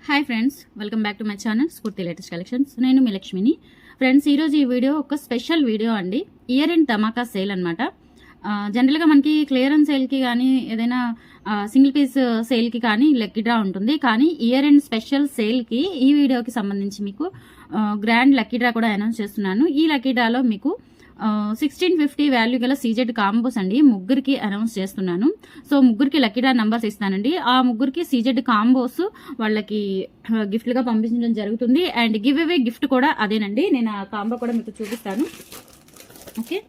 Hi friends, welcome back to my channel స్ఫూర్తి latest collections. నేను మీ లక్ష్మిని. ఫ్రెండ్స్, ఈరోజు ఈ వీడియో ఒక స్పెషల్ వీడియో అండి. ఇయర్ ఎండ్ ధమాకా సేల్ అనమాట. జనరల్గా మనకి క్లియరెన్స్ సేల్కి కానీ ఏదైనా సింగిల్ పీస్ సేల్కి కానీ లక్కీ డ్రా ఉంటుంది. కానీ ఇయర్ ఎండ్ స్పెషల్ సేల్కి ఈ వీడియోకి సంబంధించి మీకు గ్రాండ్ లక్కీ డ్రా కూడా అనౌన్స్ చేస్తున్నాను. ఈ లక్కీ డ్రాలో మీకు 1650 వాల్యూ గల సీజెడ్ కాంబోస్ అండి ముగ్గురికి అనౌన్స్ చేస్తున్నాను. సో ముగ్గురికి లక్కీ డ్రా నంబర్స్ ఇస్తానండి. ఆ ముగ్గురికి సీజెడ్ కాంబోస్ వాళ్ళకి గిఫ్ట్లుగా పంపించడం జరుగుతుంది. అండ్ గివ్ అవే గిఫ్ట్ కూడా అదేనండి. నేను ఆ కాంబో కూడా మీకు చూపిస్తాను. ఓకే,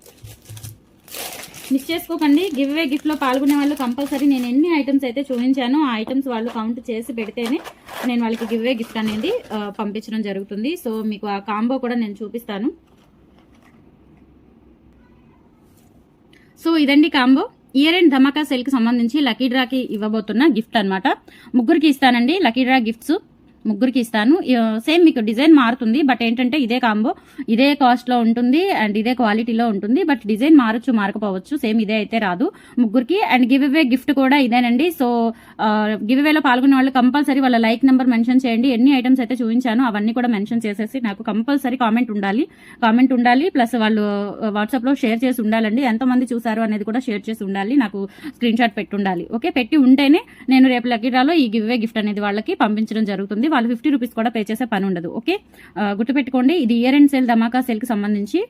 మిస్ చేసుకోకండి. గివ్ అవే గిఫ్ట్లో పాల్గొనే వాళ్ళు కంపల్సరీ నేను ఎన్ని ఐటమ్స్ అయితే చూపించానో ఆ ఐటమ్స్ వాళ్ళు కౌంట్ చేసి పెడితేనే నేను వాళ్ళకి గివ్ అవే గిఫ్ట్ అనేది పంపించడం జరుగుతుంది. సో మీకు ఆ కాంబో కూడా నేను చూపిస్తాను. సో ఇదండి కాంబో. ఇయర్ ఎండ్ ధమాకా సేల్కి సంబంధించి లక్కీ డ్రాకి ఇవ్వబోతున్న గిఫ్ట్ అనమాట. ముగ్గురికి ఇస్తానండి లక్కీ డ్రా గిఫ్ట్స్. ముగ్గురికి ఇస్తాను. సేమ్ మీకు డిజైన్ మారుతుంది, బట్ ఏంటంటే ఇదే కాంబో ఇదే కాస్ట్లో ఉంటుంది అండ్ ఇదే క్వాలిటీలో ఉంటుంది. బట్ డిజైన్ మారచ్చు మారకపోవచ్చు, సేమ్ ఇదే అయితే రాదు ముగ్గురికి. అండ్ గివ్ అవే గిఫ్ట్ కూడా ఇదేనండి. సో గివ్ అవేలో పాల్గొనే వాళ్ళు కంపల్సరీ వాళ్ళ లైక్ నెంబర్ మెన్షన్ చేయండి. ఎన్ని ఐటమ్స్ అయితే చూపించానో అవన్నీ కూడా మెన్షన్ చేసేసి నాకు కంపల్సరీ కామెంట్ ఉండాలి. ప్లస్ వాళ్ళు వాట్సాప్లో షేర్ చేసి ఉండాలండి. ఎంతమంది చూసారు అనేది కూడా షేర్ చేసి ఉండాలి. నాకు స్క్రీన్ షాట్ పెట్టి ఉండాలి. ఓకే, పెట్టి ఉంటేనే నేను రేపు లక్కీ డ్రాలో ఈ గివ్ అవే గిఫ్ట్ అనేది వాళ్ళకి పంపించడం జరుగుతుంది. వాళ్ళు 50 రూపీస్ కూడా పే చేసే పని ఉండదు. ఓకే, గుర్తుపెట్టుకోండి. ఇది ఇయర్ ఎండ్ సేల్ ధమాకా సేల్ కి సంబంధించి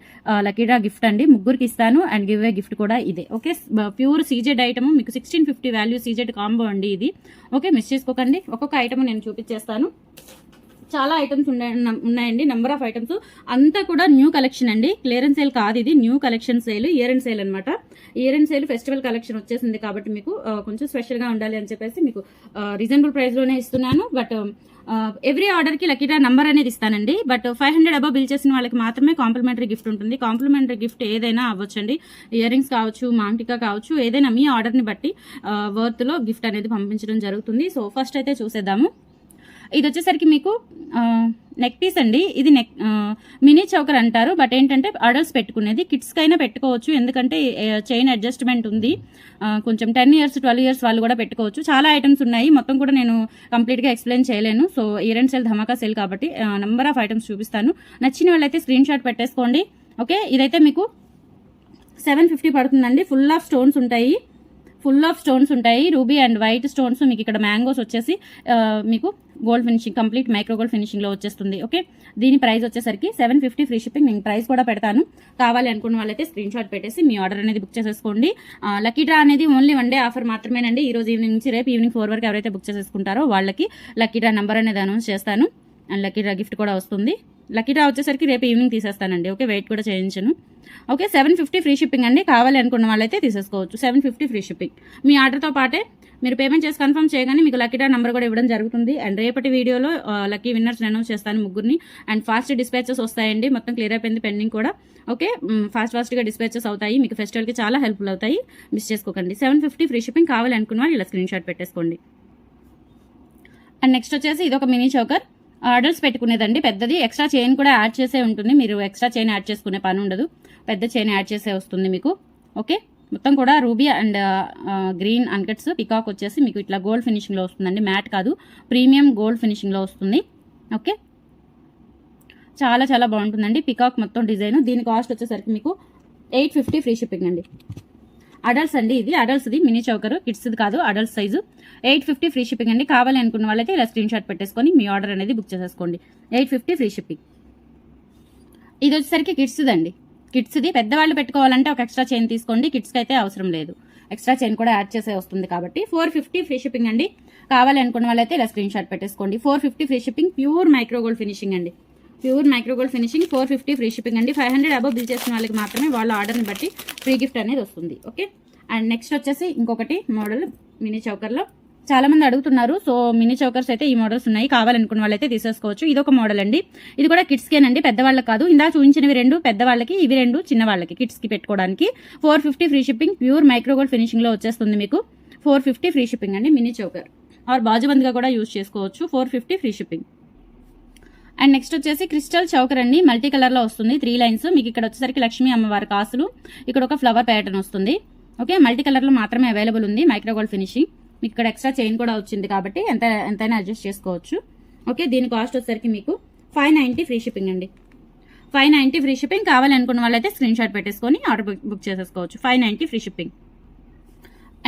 లక్కీ డ్రా గిఫ్ట్ అండి. ముగ్గురికి ఇస్తాను అండ్ గివ్ అవే గిఫ్ట్ కూడా ఇదే. ఓకే, ప్యూర్ సీజెడ్ ఐటమ్ మీకు 1650 వాల్యూ సీజెడ్ కాంబో అండి ఇది. ఓకే, మిస్ చేసుకోకండి. ఒక్కొక్క ఐటమ్ నేను చూపించేస్తాను. చాలా ఐటమ్స్ ఉన్నాయండి, నెంబర్ ఆఫ్ ఐటమ్స్. అంతా కూడా న్యూ కలెక్షన్ అండి. క్లియరెన్స్ సేల్ కాదు ఇది, new collection sale, year end sale అనమాట. Year end sale festival collection వచ్చేసింది కాబట్టి మీకు కొంచెం స్పెషల్గా ఉండాలి అని చెప్పేసి మీకు రీజనబుల్ ప్రైస్లోనే ఇస్తున్నాను. బట్ ఎవ్రీ ఆర్డర్కి లక్కీ డ్రా నంబర్ అనేది ఇస్తానండి. బట్ 500 అబవ్ బిల్ చేసిన వాళ్ళకి మాత్రమే కాంప్లిమెంటరీ గిఫ్ట్ ఉంటుంది. కాంప్లిమెంటరీ గిఫ్ట్ ఏదైనా అవ్వచ్చండి. ఇయర్ రింగ్స్ కావచ్చు, మాంటికా కావచ్చు, ఏదైనా మీ ఆర్డర్ని బట్టి వర్త్లో గిఫ్ట్ అనేది పంపించడం జరుగుతుంది. సో ఫస్ట్ అయితే చూసేద్దాము. ఇది వచ్చేసరికి మీకు నెక్ పీస్ అండి. ఇది మినీ చౌకర్ అంటారు. బట్ ఏంటంటే అడల్ట్స్ పెట్టుకునేది, కిడ్స్కి అయినా పెట్టుకోవచ్చు. ఎందుకంటే చైన్ అడ్జస్ట్మెంట్ ఉంది. కొంచెం 10 years 12 years వాళ్ళు కూడా పెట్టుకోవచ్చు. చాలా ఐటమ్స్ ఉన్నాయి, మొత్తం కూడా నేను కంప్లీట్గా ఎక్స్ప్లెయిన్ చేయలేను. సో ఇయర్ ఎండ్ సేల్ ధమాకా సేల్ కాబట్టి నెంబర్ ఆఫ్ ఐటమ్స్ చూపిస్తాను. నచ్చిన వాళ్ళైతే స్క్రీన్ షాట్ పెట్టేసుకోండి. ఓకే, ఇదైతే మీకు 750 పడుతుందండి. ఫుల్ ఆఫ్ స్టోన్స్ ఉంటాయి. Ruby and white stones. మీకు ఇక్కడ మ్యాంగోస్ వచ్చేసి మీకు gold finishing, complete micro gold ఫినిషింగ్లో వచ్చేస్తుంది. ఓకే, దీని ప్రైస్ వచ్చేసరికి 750 ఫ్రీ షిప్పింగ్. నేను ప్రైస్ కూడా పెడతాను. కావాలి అనుకున్న వాళ్ళైతే స్క్రీన్ షాట్ పెట్టేసి మీ ఆర్డర్ అనేది బుక్ చేసేసుకోండి. లక్కీ డ్రా అనేది ఓన్లీ 1 day ఆఫర్ మాత్రమేనండి. ఈ రోజు ఈవినింగ్ నుంచి రేపు ఈవినింగ్ 4 వరకు ఎవరైతే బుక్ చేసేసుకుంటారో వాళ్ళకి లక్కీ డ్రా నెంబర్ అనేది అనౌన్స్ చేస్తాను. అండ్ లక్కీ డ్రా గిఫ్ట్ కూడా వస్తుంది. లక్కీ డ్రా వచ్చేసరికి రేపు ఈవినింగ్ తీసేస్తానండి. ఓకే, వెయిట్ కూడా చేయించను. ఓకే, 750 ఫ్రీ షిప్పింగ్ అండి. కావాలి అనుకున్న వాళ్ళైతే తీసేసుకోవచ్చు. 750 ఫ్రీ షిప్పింగ్. మీ ఆర్డర్తో పాటే మీరు పేమెంట్ చేసి కన్ఫర్మ్ చేయగానే మీకు లక్కీ డ్రా నెంబర్ కూడా ఇవ్వడం జరుగుతుంది. అండ్ రేపటి వీడియోలో లక్కీ విన్నర్స్ అనౌన్స్ చేస్తాను ముగ్గురిని. అండ్ ఫాస్ట్ డిస్పాచెస్ వస్తాయండి. మొత్తం క్లియర్ అయిపోయింది, పెండింగ్ కూడా. ఓకే, ఫాస్ట్గా డిస్పాచెస్ అవుతాయి. మీకు ఫెస్టివల్కి చాలా హెల్ప్ఫుల్ అవుతాయి. మిస్ చేసుకోకండి. 750 ఫ్రీ షిప్పింగ్. కావాలి అనుకున్న వాళ్ళు ఇలా స్క్రీన్ షాట్ పెట్టేసుకోండి. అండ్ నెక్స్ట్ వచ్చేసి ఇది ఒక మినీ చౌకర్. ఆర్డర్స్ పెట్టుకునేదండి, పెద్దది. ఎక్స్ట్రా చైన్ కూడా యాడ్ చేసే ఉంటుంది. మీరు ఎక్స్ట్రా చైన్ యాడ్ చేసుకునే పని ఉండదు. పెద్ద చైన్ యాడ్ చేసే వస్తుంది మీకు. ఓకే, మొత్తం కూడా రూబీ అండ్ గ్రీన్ అన్కట్స్. పికాక్ వచ్చేసి మీకు ఇట్లా గోల్డ్ ఫినిషింగ్లో వస్తుందండి. మ్యాట్ కాదు, ప్రీమియం గోల్డ్ ఫినిషింగ్లో వస్తుంది. ఓకే, చాలా చాలా బాగుంటుందండి. పికాక్ మొత్తం డిజైన్. దీని కాస్ట్ వచ్చేసరికి మీకు 850 ఫ్రీ షిప్పింగ్ అండి. అడల్ట్స్ అండి, ఇది అడల్ట్స్ది మినీ చౌకర్, కిడ్స్ది కాదు, అడల్ట్స్ సైజు. 850 ఫ్రీ షిప్పింగ్ అండి. కావాలి అనుకున్న వాళ్ళైతే ఇలా స్క్రీన్ షాట్ పెట్టేసుకొని మీ ఆర్డర్ అనేది బుక్ చేసేసుకోండి. 850 ఫ్రీ షిప్పింగ్. ఇది వచ్చేసరికి కిడ్స్ది అండి. కిడ్స్ది పెద్దవాళ్ళు పెట్టుకోవాలంటే ఒక ఎక్స్ట్రా చైన్ తీసుకోండి. కిడ్స్కి అయితే అవసరం లేదు, ఎక్స్ట్రా చైన్ కూడా యాడ్ చేసే వస్తుంది కాబట్టి 450 ఫ్రీ షిప్పింగ్ అండి. కావాలి అనుకున్న వాళ్ళైతే ఇలా స్క్రీన్ షాట్ పెట్టేసుకోండి. 450 free shipping. Pure micro gold finishing అండి. Pure micro gold finishing. 450 free shipping అండి. 500 అబవ్ బిల్ చేసిన వాళ్ళకి మాత్రమే వాళ్ళ ఆర్డర్ని బట్టి ఫ్రీ గిఫ్ట్ అనేది వస్తుంది. ఓకే, అండ్ నెక్స్ట్ వచ్చేసి ఇంకొకటి మోడల్ మినీ చౌకర్లో చాలా మంది అడుగుతున్నారు. సో మినీ చౌకర్స్ అయితే ఈ మోడల్స్ ఉన్నాయి. కావాలనుకున్న వాళ్ళైతే తీసేసుకోవచ్చు. ఇది ఒక మోడల్ అండి. ఇది కూడా కిడ్స్కేనండి, పెద్దవాళ్ళకి కాదు. ఇందా చూపించినవి 2 పెద్దవాళ్ళకి, ఇవి 2 చిన్నవాళ్ళకి, కిడ్స్కి పెట్టుకోవడానికి. 450 free shipping. Pure micro gold ఫినిషింగ్లో వచ్చేస్తుంది మీకు. 450 ఫ్రీ షిప్పింగ్ అండి. మినీ చౌకర్ ఆర్ బాజుబంద్గా కూడా యూజ్ చేసుకోవచ్చు. 450 ఫ్రీ షిప్పింగ్. అండ్ నెక్స్ట్ వచ్చేసి క్రిస్టల్ చౌకర్ అండి. మల్టీ కలర్లో వస్తుంది. 3 లైన్స్. మీకు ఇక్కడ వచ్చేసరికి లక్ష్మీ అమ్మవారి కాసులు, ఇక్కడ ఒక ఫ్లవర్ ప్యాటర్న్ వస్తుంది. ఓకే, మల్టీ కలర్లో మాత్రమే అవైలబుల్ ఉంది. Micro gold finishing. మీకు ఇక్కడ ఎక్స్ట్రా చైన్ కూడా వచ్చింది కాబట్టి ఎంతైనా అడ్జస్ట్ చేసుకోవచ్చు. ఓకే, దీని కాస్ట్ వచ్చేసరికి మీకు 590 ఫ్రీ షిప్పింగ్ అండి. 590 ఫ్రీ షిప్పింగ్. కావాలి అనుకున్న వాళ్ళైతే స్క్రీన్ షాట్ పెట్టేసుకొని ఆర్డర్ బుక్ చేసేసుకోవచ్చు. 590 ఫ్రీ షిప్పింగ్.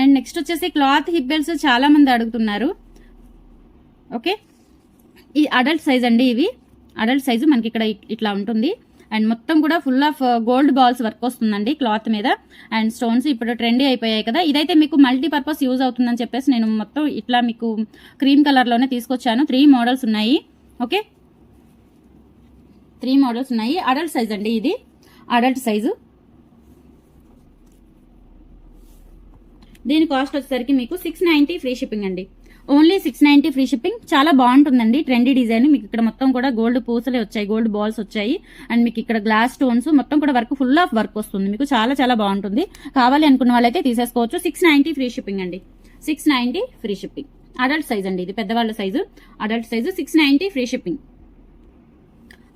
అండ్ నెక్స్ట్ వచ్చేసి క్లాత్ హిప్ బెల్ట్స్ చాలా మంది అడుగుతున్నారు. ఓకే, ఈ అడల్ట్ సైజ్ అండి. ఇవి అడల్ట్ సైజు మనకి ఇక్కడ ఇట్లా ఉంటుంది. అండ్ మొత్తం కూడా full of gold balls work వస్తుందండి క్లాత్ మీద. అండ్ స్టోన్స్ ఇప్పుడు ట్రెండీ అయిపోయాయి కదా. ఇదైతే మీకు మల్టీపర్పస్ యూజ్ అవుతుందని చెప్పేసి నేను మొత్తం ఇట్లా మీకు క్రీమ్ కలర్లోనే తీసుకొచ్చాను. 3 మోడల్స్ ఉన్నాయి. ఓకే, 3 మోడల్స్ ఉన్నాయి. అడల్ట్ సైజ్ అండి, ఇది అడల్ట్ సైజు. దీని కాస్ట్ వచ్చేసరికి మీకు 690 ఫ్రీ షిప్పింగ్ అండి. Only 690 free shipping. చాలా బాగుంటుందండి, ట్రెండీ డిజైన్. మీకు ఇక్కడ మొత్తం కూడా గోల్డ్ పూసలే వచ్చాయి, గోల్డ్ బాల్స్ వచ్చాయి. అండ్ మీకు ఇక్కడ గ్లాస్ స్టోన్స్ మొత్తం కూడా వర్క్, ఫుల్ ఆఫ్ వర్క్ వస్తుంది. మీకు చాలా చాలా బాగుంటుంది. కావాలి అనుకున్న వాళ్ళైతే తీసేసుకోవచ్చు. 690 ఫ్రీ షిప్పింగ్ అండి. 690 ఫ్రీ షిప్పింగ్. అడల్ట్ సైజ్ అండి, ఇది పెద్దవాళ్ళ size. Adult size 690 free shipping.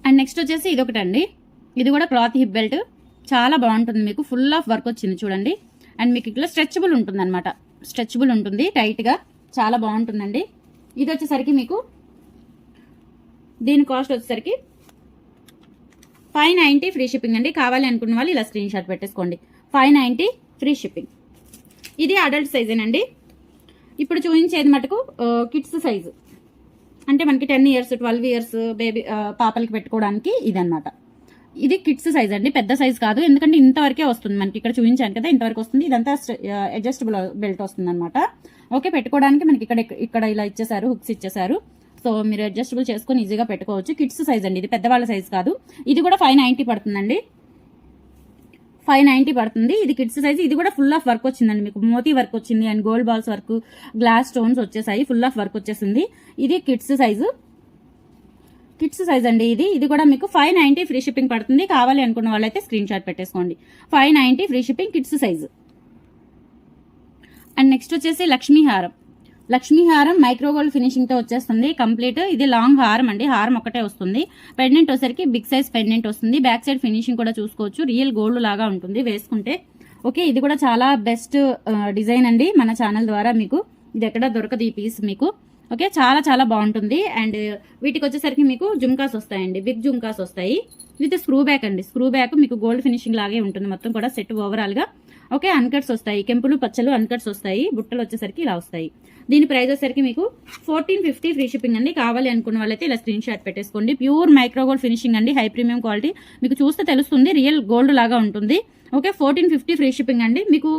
And next వచ్చేసి ఇది ఒకటండి. ఇది కూడా క్లాత్ హిప్ బెల్ట్. చాలా బాగుంటుంది, మీకు ఫుల్ ఆఫ్ వర్క్ వచ్చింది చూడండి. అండ్ మీకు ఇట్లా స్ట్రెచబుల్ ఉంటుంది అనమాట. స్ట్రెచబుల్ ఉంటుంది టైట్గా, చాలా బాగుంటుందండి. ఇది వచ్చేసరికి మీకు దీని కాస్ట్ వచ్చేసరికి 590 ఫ్రీ షిప్పింగ్ అండి. కావాలి అనుకున్న వాళ్ళు ఇలా స్క్రీన్ షాట్ పెట్టేసుకోండి. 590 ఫ్రీ షిప్పింగ్. ఇది అడల్ట్ సైజేనండి. ఇప్పుడు చూపించేది మటుకు కిడ్స్ సైజు, అంటే మనకి 10 ఇయర్స్ 12 ఇయర్స్ బేబీ పాపలకి పెట్టుకోవడానికి ఇదన్నమాట. ఇది కిడ్స్ సైజ్ అండి, పెద్ద సైజ్ కాదు. ఎందుకంటే ఇంతవరకే వస్తుంది మనకి. ఇక్కడ చూపించాను కదా, ఇంతవరకు వస్తుంది. ఇదంతా అడ్జస్టబుల్ బెల్ట్ వస్తుంది అనమాట. ఓకే, పెట్టుకోవడానికి మనకి ఇక్కడ ఇలా ఇచ్చేసారు, హుక్స్ ఇచ్చేసారు. సో మీరు అడ్జస్టబుల్ చేసుకొని ఈజీగా పెట్టుకోవచ్చు. కిడ్స్ సైజ్ అండి, ఇది పెద్దవాళ్ళ సైజ్ కాదు. ఇది కూడా 590 పడుతుందండి. 590 పడుతుంది. ఇది కిడ్స్ సైజ్. ఇది కూడా ఫుల్ ఆఫ్ వర్క్ వచ్చిందండి, మీకు మోతీ వర్క్ వచ్చింది. And gold balls work, glass stones వచ్చేసాయి, ఫుల్ ఆఫ్ వర్క్ వచ్చేసింది. ఇది కిడ్స్ సైజు. కిడ్స్ సైజ్ అండి ఇది. ఇది కూడా మీకు 590 ఫ్రీ షిప్పింగ్ పడుతుంది. కావాలి అనుకున్న వాళ్ళైతే స్క్రీన్ షాట్ పెట్టేసుకోండి. 590 free shipping, kids size. And next వచ్చేసి లక్ష్మీ హారం. లక్ష్మీ హారం మైక్రో గోల్డ్ ఫినిషింగ్ తో వచ్చేస్తుంది కంప్లీట్. ఇది లాంగ్ హారం అండి, హారం ఒకటే వస్తుంది. పెండెంట్ వచ్చేసరికి బిగ్ సైజ్ పెండెంట్ వస్తుంది. బ్యాక్ సైడ్ ఫినిషింగ్ కూడా చూసుకోవచ్చు, రియల్ గోల్డ్ లాగా ఉంటుంది వేసుకుంటే. ఓకే, ఇది కూడా చాలా బెస్ట్ డిజైన్ అండి. మన ఛానల్ ద్వారా మీకు ఇది ఎక్కడ దొరకదు ఈ పీస్ మీకు. ఓకే, చాలా చాలా బాగుంటుంది. అండ్ వీటికి వచ్చేసరికి మీకు జుమ్కాస్ వస్తాయండి, బిగ్ జుమ్కాస్ వస్తాయి. విత్ స్క్రూ బ్యాక్ అండి. స్క్రూ బ్యాక్ మీకు గోల్డ్ ఫినిషింగ్ లాగే ఉంటుంది మొత్తం కూడా సెట్ ఓవరాల్ గా. ఓకే, అన్కట్స్ వస్తాయి, కెంపులు పచ్చలు అన్కట్స్ వస్తాయి. బుట్టలు వచ్చేసరికి ఇలా వస్తాయి. దీని ప్రైస్ వచ్చేసరికి మీకు 1450 ఫ్రీ షిప్పింగ్ అండి. కావాలి అనుకున్న వాళ్ళైతే ఇలా స్క్రీన్ షాట్ పెట్టేసుకోండి. ప్యూర్ మైక్రో గోల్డ్ ఫినిషింగ్ అండి, హై ప్రీమియం క్వాలిటీ. మీకు చూస్తే తెలుస్తుంది, రియల్ గోల్డ్ లాగా ఉంటుంది. ఓకే, 1450 ఫ్రీ షిప్పింగ్ అండి. మీకు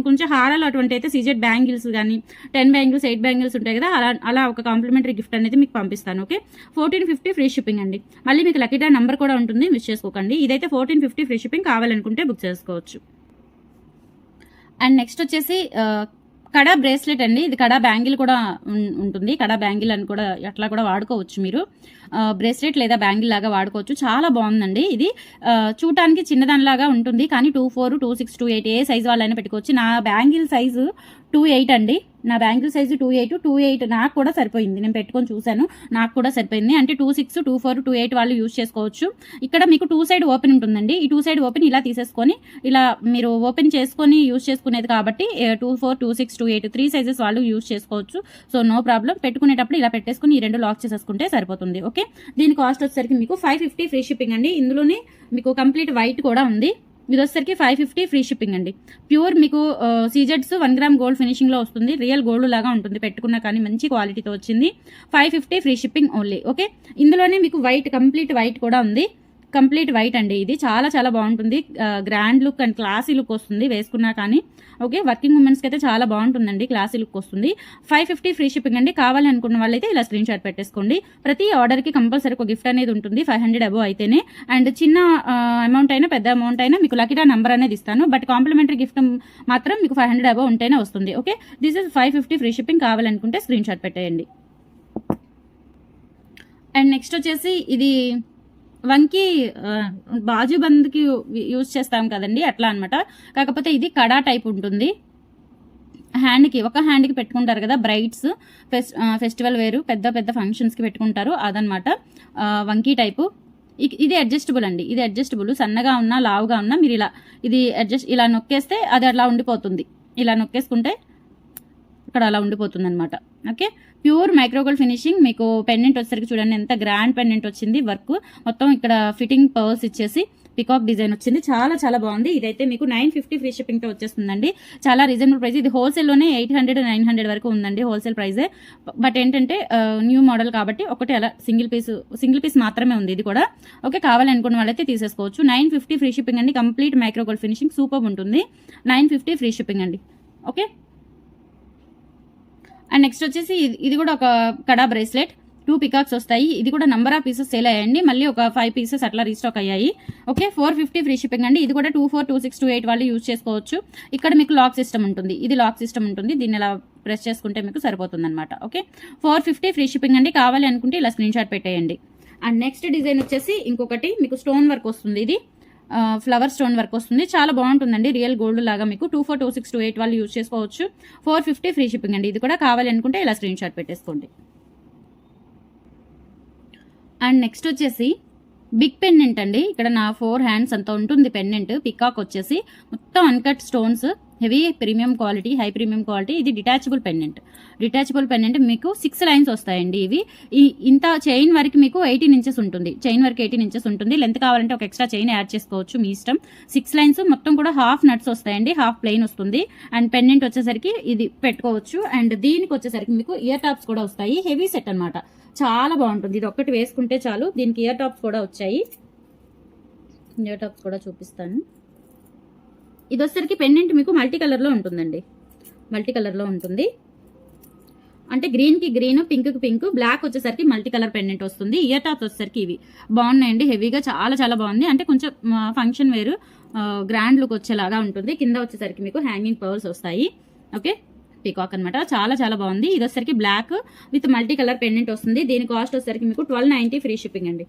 కొంచెం హారాలు అటువంటి అయితే సీజెడ్ బ్యాంగిల్స్ కానీ 10 బ్యాంగిల్స్ 8 బ్యాంగిల్స్ ఉంటాయి కదా, అలా ఒక కాంప్లిమెంటరీ గిఫ్ట్ అనేది మీకు పంపిస్తాను. ఓకే, 1450 ఫ్రీ షిప్పింగ్ అండి. మళ్ళీ మీకు లక్కీ డ్రా నంబర్ కూడా ఉంటుంది, మిస్ చేసుకోకండి. ఇదైతే 1450 ఫ్రీ షిప్పింగ్. కావాలనుకుంటే బుక్ చేసుకోవచ్చు. అండ్ నెక్స్ట్ వచ్చేసి కడా బ్రేస్లెట్ అండి. ఇది కడా బ్యాంగిల్ కూడా ఉంటుంది. కడా బ్యాంగిల్ అని కూడా అట్లా కూడా వాడుకోవచ్చు మీరు. బ్రేస్లెట్ లేదా బ్యాంగిల్ లాగా వాడుకోవచ్చు. చాలా బాగుందండి. ఇది చూడటానికి చిన్నదానిలాగా ఉంటుంది, కానీ 24, 26, 28 ఏ సైజు వాళ్ళైనా పెట్టుకోవచ్చు. నా బ్యాంగిల్ సైజు 28 అండి. నా బ్యాంగిల్ సైజు 28 నాకు కూడా సరిపోయింది. నేను పెట్టుకొని చూశాను, నాకు కూడా సరిపోయింది. అంటే 26, 24, 28 వాళ్ళు యూజ్ చేసుకోవచ్చు. ఇక్కడ మీకు 2 సైడ్ ఓపెన్ ఉంటుందండి. ఈ 2 సైడ్ ఓపెన్ ఇలా తీసేసుకొని ఇలా మీరు ఓపెన్ చేసుకొని యూజ్ చేసుకునేది కాబట్టి 24, 26, 28 3 సైజెస్ వాళ్ళు యూజ్ చేసుకోవచ్చు. So no problem. పెట్టుకునేటప్పుడు ఇలా పెట్టేసుకుని ఈ 2 లాక్ చేసేసుకుంటే సరిపోతుంది. ఓకే, దీని కాస్ట్ వచ్చేసరికి మీకు 550 ఫ్రీ షిప్పింగ్ అండి. ఇందులోనే మీకు కంప్లీట్ వైట్ కూడా ఉంది. ఇది వచ్చేసరికి 550 ఫ్రీ షిప్పింగ్ అండి. ప్యూర్ మీకు సీజెడ్స్ 1 గ్రామ్ గోల్డ్ ఫినిషింగ్ లో వస్తుంది. రియల్ గోల్డ్ లాగా ఉంటుంది, పెట్టుకున్నా కానీ మంచి క్వాలిటీతో వచ్చింది. 550 ఫ్రీ షిప్పింగ్ ఓన్లీ. ఓకే, ఇందులోనే మీకు వైట్, కంప్లీట్ వైట్ కూడా ఉంది. కంప్లీట్ వైట్ అండి. ఇది చాలా చాలా బాగుంటుంది. Grand look and classy look వస్తుంది వేసుకున్నా కానీ. ఓకే, వర్కింగ్ ఉమెన్స్కి అయితే చాలా బాగుంటుందండి, క్లాసీ లుక్ వస్తుంది. 550 ఫ్రీ షిప్పింగ్ అండి. కావాలి అనుకున్న వాళ్ళైతే ఇలా స్క్రీన్ షాట్ పెట్టేసుకోండి. ప్రతి ఆర్డర్కి కంపల్సరీ ఒక గిఫ్ట్ అనేది ఉంటుంది, 500 అబోవ్ అయితేనే. అండ్ చిన్న అమౌంట్ అయినా పెద్ద అమౌంట్ అయినా మీకు లక్కీ డ్రా నంబర్ అనేది ఇస్తాను. బట్ కాంప్లిమెంటరీ గిఫ్ట్ మాత్రం మీకు 500 అబోవ్ ఉంటేనే వస్తుంది. Okay, this is 550 free shipping. కావాలనుకుంటే స్క్రీన్ షాట్ పెట్టేయండి. అండ్ నెక్స్ట్ వచ్చేసి ఇది వంకి బాజుబంద్కి యూజ్ చేస్తాం కదండి, అట్లా అనమాట. కాకపోతే ఇది కడా టైప్ ఉంటుంది. హ్యాండ్కి, ఒక హ్యాండ్కి పెట్టుకుంటారు కదా బ్రైడ్స్, ఫెస్టివల్ వేరు, పెద్ద పెద్ద ఫంక్షన్స్కి పెట్టుకుంటారు, అదనమాట. వంకీ టైపు. ఇది అడ్జస్టబుల్ అండి. ఇది అడ్జస్టబుల్. సన్నగా ఉన్నా లావుగా ఉన్నా మీరు ఇలా ఇది ఇలా నొక్కేస్తే అది అట్లా ఉండిపోతుంది. ఇలా నొక్కేసుకుంటే అక్కడ అలా ఉండిపోతుంది అనమాట. Okay, pure micro gold finishing. మీకు పెండెంట్ వచ్చేసరికి చూడండి ఎంత గ్రాండ్ పెండెంట్ వచ్చింది. వర్క్ మొత్తం ఇక్కడ ఫిట్టింగ్ పర్ల్స్ ఇచ్చేసి పికాక్ డిజైన్ వచ్చింది. చాలా చాలా బాగుంది. ఇదైతే మీకు 950 ఫ్రీ షిప్పింగ్ తో వచ్చేస్తుందండి. చాలా రీజనబుల్ ప్రైస్. ఇది హోల్సేల్లోనే 800-900 వరకు ఉందండి హోల్సేల్ ప్రైజే. బట్ ఏంటంటే న్యూ మోడల్ కాబట్టి ఒకటి అలా సింగిల్ పీస్ మాత్రమే ఉంది ఇది కూడా. ఓకే, కావాలనుకున్న వాళ్ళైతే తీసేసుకోవచ్చు. 950 ఫ్రీ షిప్పింగ్ అండి. కంప్లీట్ మైక్రోగోల్డ్ ఫినిషింగ్ సూపర్ ఉంటుంది. 950 ఫ్రీ షిప్పింగ్ అండి. ఓకే, అండ్ నెక్స్ట్ వచ్చేసి ఇది కూడా ఒక కడా బ్రేస్లెట్. 2 పికాక్స్ వస్తాయి. ఇది కూడా నంబర్ ఆఫ్ పీసెస్ సేల్ అయ్యాయండి. మళ్ళీ ఒక 5 పీసెస్ అట్లా రీస్టాక్ అయ్యాయి. ఓకే, 450 ఫ్రీ షిప్పింగ్ అండి. ఇది కూడా 24, 26, 28 వాళ్ళు యూజ్ చేసుకోవచ్చు. ఇక్కడ మీకు లాక్ సిస్టమ్ ఉంటుంది. ఇది లాక్ సిస్టమ్ ఉంటుంది. దీన్ని ఇలా ప్రెస్ చేసుకుంటే మీకు సరిపోతుంది అనమాట. ఓకే, 450 ఫ్రీ షిప్పింగ్ అండి. కావాలి అనుకుంటే ఇలా స్క్రీన్ షాట్ పెట్టేయండి. అండ్ నెక్స్ట్ డిజైన్ వచ్చేసి ఇంకొకటి మీకు స్టోన్ వర్క్ వస్తుంది. ఇది ఫ్లవర్ స్టోన్ వర్క్ వస్తుంది. చాలా బాగుంటుందండి. రియల్ గోల్డ్ లాగా మీకు 24, 26, 28 వాళ్ళు యూజ్ చేసుకోవచ్చు. 450 ఫ్రీ షిప్పింగ్ అండి. ఇది కూడా కావాలి అనుకుంటే ఇలా స్క్రీన్ షాట్ పెట్టేసుకోండి. అండ్ నెక్స్ట్ వచ్చేసి బిగ్ పెండెంట్ అండి. ఇక్కడ నా 4 హ్యాండ్స్ అంత ఉంటుంది పెండెంట్. పికాక్ వచ్చేసి మొత్తం uncut stones, heavy premium quality, high premium quality. ఇది డిటాచబుల్ పెండెంట్ మీకు 6 లైన్స్ వస్తాయండి. ఇవి ఇంత చైన్ వరకు మీకు 18 ఇంచెస్ ఉంటుంది. చైన్ వరకు 18 ఇంచెస్ ఉంటుంది. లెంత్ కావాలంటే ఒక ఎక్స్ట్రా చైన్ యాడ్ చేసుకోవచ్చు, మీ ఇష్టం. 6 లైన్స్ మొత్తం కూడా హాఫ్ నట్స్ వస్తాయండి. హాఫ్ ప్లెయిన్ వస్తుంది. అండ్ పెండెంట్ వచ్చేసరికి ఇది పెట్టుకోవచ్చు. అండ్ దీనికి వచ్చేసరికి మీకు ఇయర్ టాప్స్ కూడా వస్తాయి. హెవీ సెట్ అనమాట. చాలా బాగుంటుంది. ఇది ఒక్కటి వేసుకుంటే చాలు. దీనికి ఇయర్ టాప్స్ కూడా వచ్చాయి. ఇయర్ టాప్స్ కూడా చూపిస్తాను. ఇది వచ్చేసరికి పెండెంట్ మీకు మల్టీ కలర్లో ఉంటుందండి. మల్టీ కలర్లో ఉంటుంది. అంటే గ్రీన్కి గ్రీన్, పింక్కి పింక్, బ్లాక్ వచ్చేసరికి మల్టీ కలర్ పెండెంట్ వస్తుంది. ఇయర్ టాప్స్ వచ్చేసరికి ఇవి బాగున్నాయండి. హెవీగా చాలా చాలా బాగుంది. అంటే కొంచెం ఫంక్షన్ వేరు గ్రాండ్ లుక్ వచ్చేలాగా ఉంటుంది. కింద వచ్చేసరికి మీకు హ్యాంగింగ్ పర్ల్స్ వస్తాయి. ఓకే, పీకాక్ అనమాట. చాలా చాలా బాగుంది. ఇది వచ్చేసరికి black with multi colour pendant వస్తుంది. దీని కాస్ట్ వచ్చేసరికి మీకు 1290 ఫ్రీ షిప్పింగ్ అండి.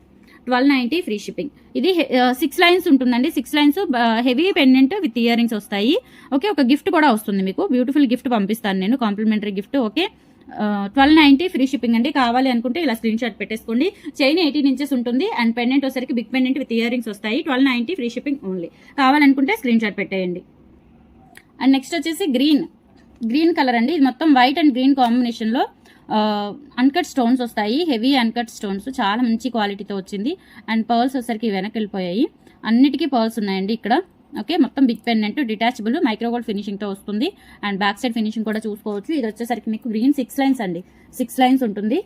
1290 ఫ్రీ షిప్పింగ్. ఇది 6 లైన్స్ ఉంటుందండి. 6 lines heavy pendant with ear rings వస్తాయి. ఓకే, ఒక గిఫ్ట్ కూడా వస్తుంది మీకు. బ్యూటిఫుల్ గిఫ్ట్ పంపిస్తాను నేను, complimentary gift. Okay, 1290 free shipping అండి. కావాలి అనుకుంటే ఇలా స్క్రీన్ షాట్ పెట్టేసుకోండి. చైన్ 18 ఇంచెస్ ఉంటుంది. అండ్ పెండెంట్ వచ్చేసరికి big pendant with ear rings వస్తాయి. 1290 ఫ్రీ షిప్పింగ్ ఓన్లీ. కావాలనుకుంటే స్క్రీన్ షాట్ పెట్టేయండి. అండ్ నెక్స్ట్ వచ్చేసి గ్రీన్ కలర్ అండి. ఇది మొత్తం వైట్ అండ్ గ్రీన్ కాంబినేషన్లో అన్కట్ స్టోన్స్ వస్తాయి. హెవీ అన్కట్ స్టోన్స్, చాలా మంచి క్వాలిటీతో వచ్చింది. అండ్ పర్ల్స్ వచ్చేసరికి వెనక్కి వెళ్ళిపోయాయి. అన్నిటికీ పర్ల్స్ ఉన్నాయండి ఇక్కడ. ఓకే, మొత్తం బిగ్ పెండెంట్, డిటాచబుల్, మైక్రోగోల్డ్ ఫినిషింగ్తో వస్తుంది. అండ్ బ్యాక్ సైడ్ ఫినిషింగ్ కూడా చూసుకోవచ్చు. ఇది వచ్చేసరికి మీకు గ్రీన్ 6 లైన్స్ అండి. 6 లైన్స్ ఉంటుంది.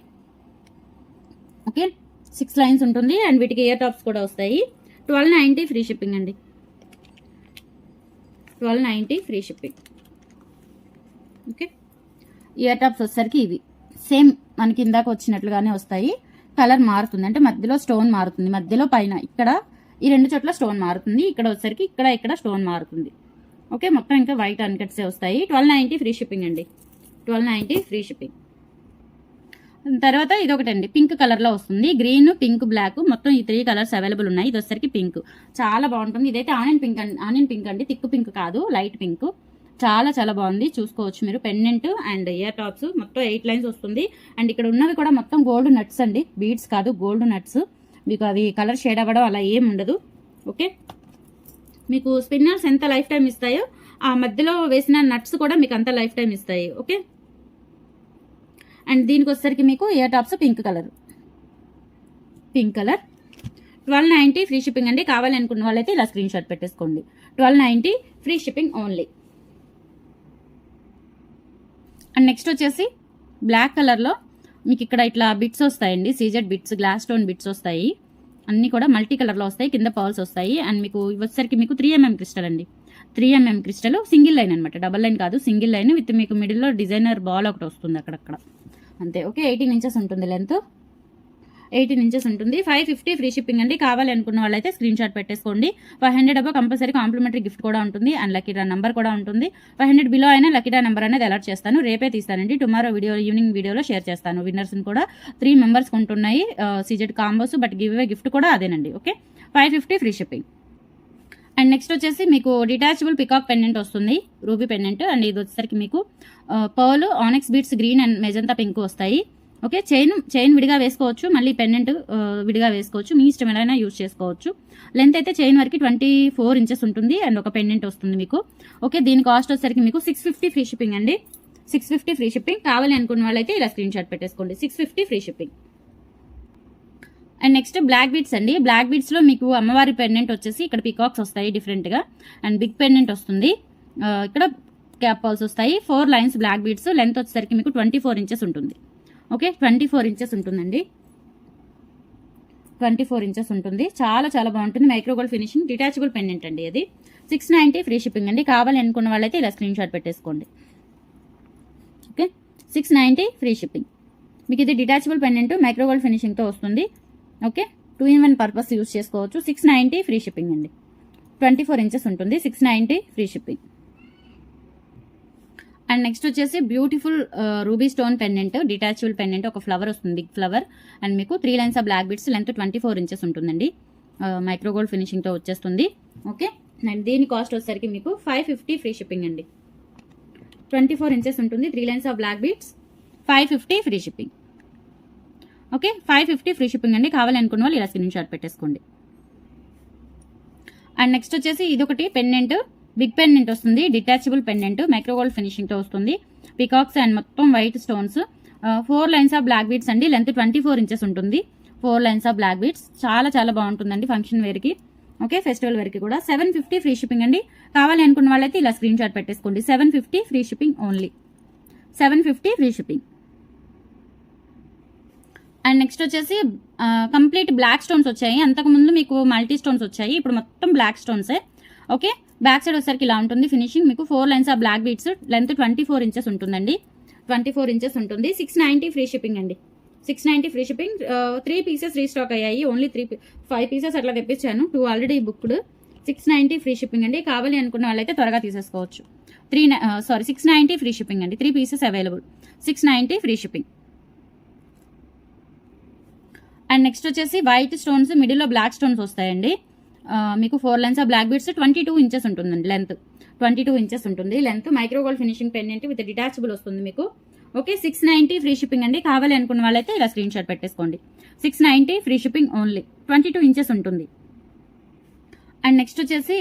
ఓకే, 6 లైన్స్ ఉంటుంది. అండ్ వీటికి ఇయర్ టాప్స్ కూడా వస్తాయి. 1290 ఫ్రీ షిప్పింగ్ అండి. 1290 free shipping. Okay, ear tops వచ్చేసరికి ఇవి సేమ్ మనకి ఇందాక వచ్చినట్లుగానే వస్తాయి. కలర్ మారుతుంది, అంటే మధ్యలో స్టోన్ మారుతుంది. మధ్యలో పైన ఇక్కడ ఈ 2 చోట్ల స్టోన్ మారుతుంది. ఇక్కడ వచ్చేసరికి ఇక్కడ స్టోన్ మారుతుంది. ఓకే, మొత్తం ఇంకా వైట్ అన్కట్సే వస్తాయి. 1290 ఫ్రీ షిప్పింగ్ అండి. 1290 ఫ్రీ షిప్పింగ్. తర్వాత ఇది ఒకటండి, పింక్ కలర్లో వస్తుంది. గ్రీన్, పింక్, బ్లాక్ మొత్తం ఈ 3 కలర్స్ అవైలబుల్ ఉన్నాయి. ఇది వచ్చేసరికి పింక్, చాలా బాగుంటుంది. ఇదైతే ఆనియన్ పింక్ అండి. థిక్ పింక్ కాదు, లైట్ పింక్. చాలా చాలా బాగుంది. చూసుకోవచ్చు మీరు. పెండెంట్ అండ్ ఇయర్ టాప్స్ మొత్తం 8 లైన్స్ వస్తుంది. అండ్ ఇక్కడ ఉన్నవి కూడా మొత్తం గోల్డ్ నట్స్ అండి. బీడ్స్ కాదు, గోల్డ్ నట్స్. మీకు అవి కలర్ షేడ్ అవ్వడం అలా ఏం ఉండదు. ఓకే, మీకు స్పిన్నర్స్ ఎంత లైఫ్ టైం ఇస్తాయో ఆ మధ్యలో వేసిన నట్స్ కూడా మీకు అంత లైఫ్ టైం ఇస్తాయి. ఓకే, అండ్ దీనికి వచ్చేసరికి మీకు ear tops pink colour. 1290 free shipping అండి. కావాలనుకున్న వాళ్ళైతే ఇలా స్క్రీన్ షాట్ పెట్టేసుకోండి. 1290 free shipping only. And next వచ్చేసి బ్లాక్ కలర్లో మీకు ఇక్కడ ఇట్లా బిట్స్ వస్తాయండి. CZ bits, glass stone bits వస్తాయి. అన్నీ కూడా మల్టీ కలర్లో వస్తాయి. కింద పర్ల్స్ వస్తాయి. అండ్ మీకు వచ్చేసరికి మీకు 3mm క్రిస్టల్ అండి. 3mm క్రిస్టల్ సింగిల్ లైన్ అనమాట. డబల్ లైన్ కాదు, సింగిల్ లైన్ విత్ మీకు మిడిల్లో డిజైనర్ బాల్ ఒకటి వస్తుంది అక్కడక్కడ అంతే. ఓకే, 18 ఇంచెస్ ఉంటుంది లెంత్. 18 ఇంచెస్ ఉంటుంది. 550 ఫ్రీ షిప్పింగ్ అండి. కావాలి అనుకున్న వాళ్ళైతే స్క్రీన్ షాట్ పెట్టేసుకోండి. 500 అబో కంపల్సరీ కాంప్లిమెంటరీ గిఫ్ట్ కూడా ఉంటుంది. అండ్ లక్కీ డ్రా నెంబర్ కూడా ఉంటుంది. 500 బిలో అయినా లక్కీ డ్రా నెంబర్ అనేది అలర్ట్ చేస్తాను. రేపే తీస్తానండి. టుమారో ఈవినింగ్ వీడియోలో షేర్ చేస్తాను. విన్నర్స్ని కూడా 3 మెంబర్స్ కొంటున్నాయి CZ combos. But give away gift కూడా అదేనండి. Okay, 550 free shipping. And next వచ్చేసి మీకు డిటాచబుల్ పికాక్ పెండెంట్ వస్తుంది, రూబీ పెండెంట్. అండ్ ఇది వచ్చేసరికి మీకు pearl, onyx beads green and magenta pink వస్తాయి. ఓకే, చైన్ విడిగా వేసుకోవచ్చు, మళ్ళీ పెండెంట్ విడిగా వేసుకోవచ్చు. మీ ఇష్టం ఎలా యూజ్ చేసుకోవచ్చు. లెంత్ అయితే చైన్ వరకు 24 ఇంచెస్ ఉంటుంది. అండ్ ఒక పెండెంట్ వస్తుంది మీకు. ఓకే, దీని కాస్ట్ వచ్చేసరికి మీకు 650 ఫ్రీ షిప్పింగ్ అండి. 650 ఫ్రీ షిప్పింగ్. కావాలి అనుకున్న వాళ్ళైతే ఇలా స్క్రీన్ షాట్ పెట్టేసుకోండి. 650 free shipping. And next black beads అండి. బ్లాక్ బీడ్స్లో మీకు అమ్మవారి పెండెంట్ వచ్చేసి ఇక్కడ పికాక్స్ వస్తాయి డిఫరెంట్గా, అండ్ బిగ్ పెండెంట్ వస్తుంది. ఇక్కడ క్యాప్ పర్ల్స్ వస్తాయి. 4 లైన్స్ బ్లాక్ బీడ్స్. లెంత్ వచ్చేసరికి మీకు 24 ఇంచెస్ ఉంటుంది. ఓకే, 24 ఇంచెస్ ఉంటుందండి. 24 ఇంచెస్ ఉంటుంది. చాలా చాలా బాగుంటుంది. మైక్రోగోల్డ్ ఫినిషింగ్ డిటాచబుల్ పెండెంట్ అండి. అది 690 ఫ్రీ షిప్పింగ్ అండి. కావాలి అనుకున్న వాళ్ళైతే ఇలా స్క్రీన్ షాట్ పెట్టేసుకోండి. Okay, 690 free shipping. మీకు ఇది డిటాచబుల్ పెండెంట్ మైక్రోగోల్డ్ ఫినిషింగ్తో వస్తుంది. ఓకే, 2-in-1 పర్పస్ యూస్ చేసుకోవచ్చు. 690 ఫ్రీ షిప్పింగ్ అండి. 24 ఇంచెస్ ఉంటుంది. 690 ఫ్రీ షిప్పింగ్. అండ్ నెక్స్ట్ వచ్చేసి beautiful ruby stone pendant, detachable pendant. ఒక ఫ్లవర్ వస్తుంది, బిగ్ ఫ్లవర్. అండ్ మీకు 3 lines of black beads. Length 24 inches ఉంటుందండి. మైక్రోగోల్డ్ ఫినిషింగ్తో వచ్చేస్తుంది. ఓకే, అండ్ దీని కాస్ట్ వచ్చేసరికి మీకు 550 ఫ్రీ షిప్పింగ్ అండి. 24 ఇంచెస్ ఉంటుంది. 3 lines of black beads. 550 free shipping. Okay, 550 free shipping అండి. కావాలనుకున్న వాళ్ళు ఇలా స్క్రీన్ షాట్ పెట్టేసుకోండి. అండ్ నెక్స్ట్ వచ్చేసి ఇదొకటి పెండెంట్, బిగ్ పెండెంట్ వస్తుంది. డిటాచబుల్ పెండెంట్ మైక్రోగోల్డ్ ఫినిషింగ్తో వస్తుంది. పికాక్స్ అండ్ మొత్తం white stones. 4 lines of black beads అండి. లెంత్ 24 ఇంచెస్ ఉంటుంది. 4 లైన్స్ ఆఫ్ బ్లాక్ బీడ్స్. చాలా చాలా బాగుంటుందండి ఫంక్షన్ వేర్కి. ఓకే, ఫెస్టివల్ వేర్కి కూడా. 750 ఫ్రీ షిప్పింగ్ అండి. కావాలి అనుకున్న వాళ్ళైతే ఇలా స్క్రీన్ షాట్ పెట్టేసుకోండి. 750 free shipping only. 750 free shipping. And next వచ్చేసి కంప్లీట్ బ్లాక్ స్టోన్స్ వచ్చాయి. అంతకుముందు మీకు మల్టీ స్టోన్స్ వచ్చాయి, ఇప్పుడు మొత్తం బ్లాక్ స్టోన్సే. ఓకే, బ్యాక్ సైడ్ వచ్చేసరికి ఇలా ఉంటుంది ఫినిషింగ్. మీకు 4 lines of black beads. Length 24 inches ఉంటుందండి. 24 ఇంచెస్ ఉంటుంది. 690 ఫ్రీ షిప్పింగ్ అండి. 690 ఫ్రీ షిప్పింగ్. 3 పీసెస్ రీస్టాక్ అయ్యాయి. ఓన్లీ 5 పీసెస్ అట్లా తెప్పించాను. 2 ఆల్రెడీ బుక్డ్. 690 ఫ్రీ షిప్పింగ్ అండి. కావాలి అనుకున్న వాళ్ళైతే త్వరగా తీసేసుకోవచ్చు. 690 ఫ్రీ షిప్పింగ్ అండి. 3 pieces available. 690 free shipping. And next వచ్చేసి వైట్ స్టోన్స్, మిడిల్లో బ్లాక్ స్టోన్స్ వస్తాయండి. మీకు 4 lines of black beads. 22 inches ఉంటుందండి లెంత్. 22 ఇంచెస్ ఉంటుంది length. Micro gold finishing pendant with detachable వస్తుంది మీకు. ఓకే, 690 ఫ్రీ షిప్పింగ్ అండి. కావాలి అనుకున్న వాళ్ళైతే ఇలా స్క్రీన్ షాట్ పెట్టేసుకోండి. 690 ఫ్రీ షిప్పింగ్ ఓన్లీ. 22 ఇంచెస్ ఉంటుంది. అండ్ నెక్స్ట్ వచ్చేసి